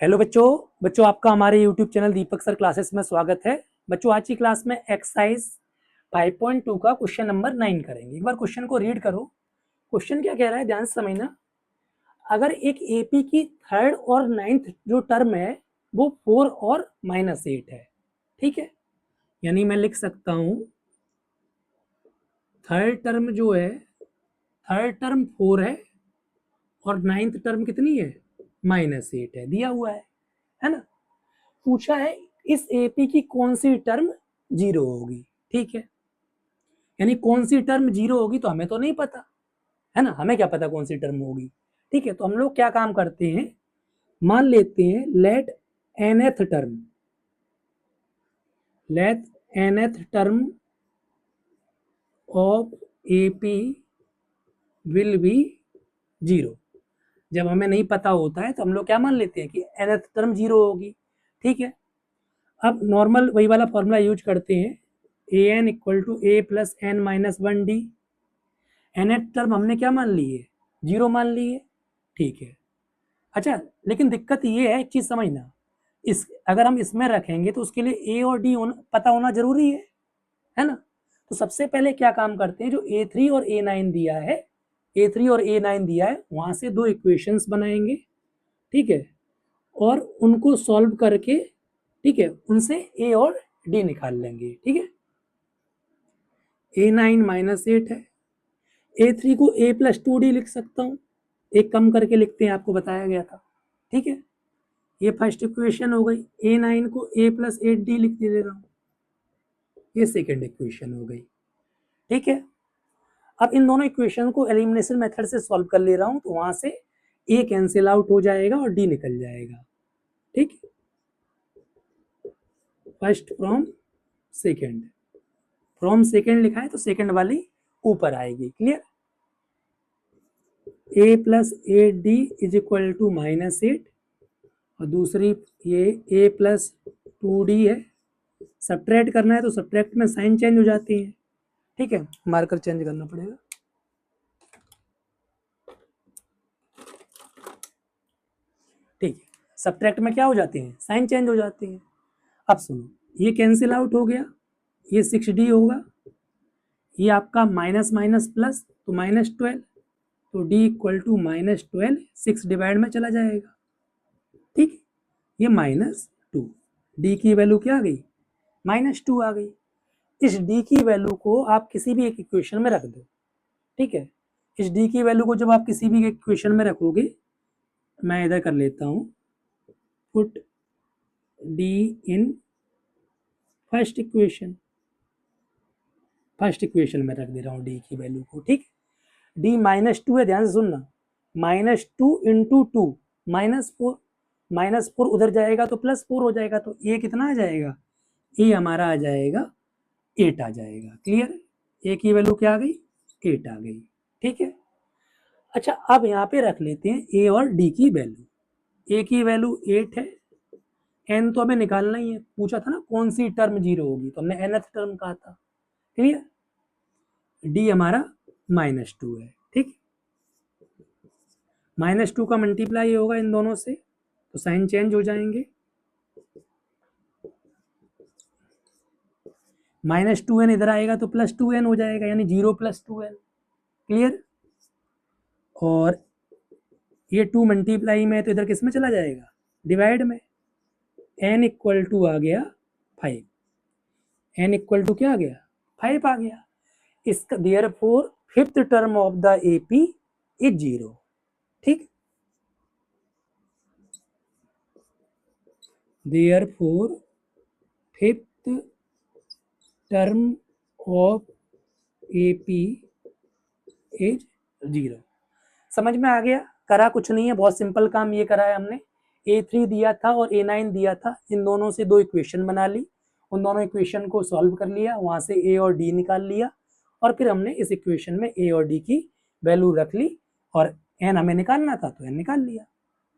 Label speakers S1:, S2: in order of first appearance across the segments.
S1: Hello बच्चों आपका हमारे यूट्यूब चैनल दीपक सर क्लासेस में स्वागत है। बच्चों आज की क्लास में एक्सरसाइज 5.2 का क्वेश्चन नंबर 9 करेंगे। एक बार क्वेश्चन को रीड करो। क्वेश्चन क्या कह रहा है, ध्यान से समझना। अगर एक एपी की थर्ड और नाइन्थ जो टर्म है वो 4 और -8 है, ठीक है। यानी मैं लिख सकता हूँ थर्ड टर्म जो है, थर्ड टर्म 4 है और नाइन्थ टर्म कितनी है, -8 है, दिया हुआ है ना। पूछा है इस एपी की कौन सी टर्म जीरो होगी, ठीक है। यानी कौन सी टर्म जीरो होगी तो हमें तो नहीं पता, है ना, हमें क्या पता कौन सी टर्म होगी, ठीक है। तो हम लोग क्या काम करते हैं, मान लेते हैं let nth term of AP will be zero. जब हमें नहीं पता होता है तो हम लोग क्या मान लेते हैं कि nth टर्म जीरो होगी, ठीक है। अब नॉर्मल वही वाला फॉर्मूला यूज करते हैं, A N equal to A plus N minus one D. nth term हमने क्या मान ली है, जीरो मान ली है, ठीक है। अच्छा, लेकिन दिक्कत ये है, एक चीज समझना, इस अगर हम इसमें रखेंगे तो उसके लिए ए और डी पता होना जरूरी है ना। तो सबसे पहले क्या काम करते हैं, जो A3 और A9 दिया है, A3 और A9 दिया है, वहां से दो इक्वेशंस बनाएंगे, ठीक है, और उनको सॉल्व करके, ठीक है, उनसे ए और डी निकाल लेंगे, ठीक है। A9 -8 है, A3 को A प्लस 2D लिख सकता हूँ, एक कम करके लिखते हैं, आपको बताया गया था, ठीक है। ये फर्स्ट इक्वेशन हो गई। A9 को A प्लस 8D लिख दे रहा हूँ, ये सेकेंड इक्वेशन हो गई, ठीक है। अब इन दोनों इक्वेशन को एलिमिनेशन मेथड से सॉल्व कर ले रहा हूँ, तो वहां से ए कैंसिल आउट हो जाएगा और डी निकल जाएगा, ठीक। फर्स्ट फ्रॉम सेकेंड लिखा है तो सेकेंड वाली ऊपर आएगी, clear. A plus 8D is equal to -8 और दूसरी ये ए प्लस 2D है। सब्ट्रैक्ट करना है तो सब्ट्रैक्ट में साइन चेंज हो जाती है, ठीक है, मार्कर चेंज करना पड़ेगा, ठीक है। सब्ट्रैक्ट में क्या हो जाती है, साइन चेंज हो जाती है। अब सुनो, ये कैंसिल आउट हो गया, ये 6D होगा, ये आपका माइनस माइनस प्लस तो -12, तो D इक्वल टू -12 6 डिवाइड में चला जाएगा, ठीक। ये -2, D की वैल्यू क्या आ गई, -2 आ गई। इस D की वैल्यू को आप किसी भी एक इक्वेशन में रख दो, ठीक है। इस D की वैल्यू को जब आप किसी भी इक्वेशन में रखोगे, मैं इधर कर लेता हूं, put D in first equation में रख दे रहा हूँ D की वैल्यू को, ठीक। D -2 है, ध्यान से सुनना, -2 इंटू 2 -4, -4 उधर जाएगा तो +4 हो जाएगा, तो ए कितना आ जाएगा, ए हमारा आ जाएगा 8 आ जाएगा, क्लियर। ए की वैल्यू क्या आ गई, 8 आ गई, ठीक है। अच्छा, अब यहाँ पे रख लेते हैं ए और डी की वैल्यू। ए की वैल्यू 8 है, एन तो हमें निकालना ही है, पूछा था ना कौन सी टर्म जीरो होगी, तो हमने nth टर्म कहा था, क्लियर। डी हमारा -2 है, ठीक। -2 का मल्टीप्लाई होगा इन दोनों से तो साइन चेंज हो जाएंगे, -2n इधर आएगा तो +2n हो जाएगा, यानी 0 + 2n, क्लियर। और ये 2 मल्टीप्लाई में तो इधर किस में चला जाएगा, डिवाइड में। n इक्वल टू आ गया 5, n इक्वल टू क्या आ गया, 5 आ गया। इसका therefore fifth term of the AP is 0, ठीक। Therefore fifth term of AP is 0। समझ में आ गया, करा कुछ नहीं है, बहुत सिंपल काम ये करा है हमने। A3 दिया था और A9 दिया था, इन दोनों से दो इक्वेशन बना ली, उन दोनों इक्वेशन को सॉल्व कर लिया, वहां से A और D निकाल लिया, और फिर हमने इस इक्वेशन में A और D की वैल्यू रख ली, और n हमें निकालना था तो n निकाल लिया,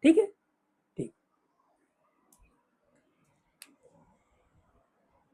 S1: ठीक है।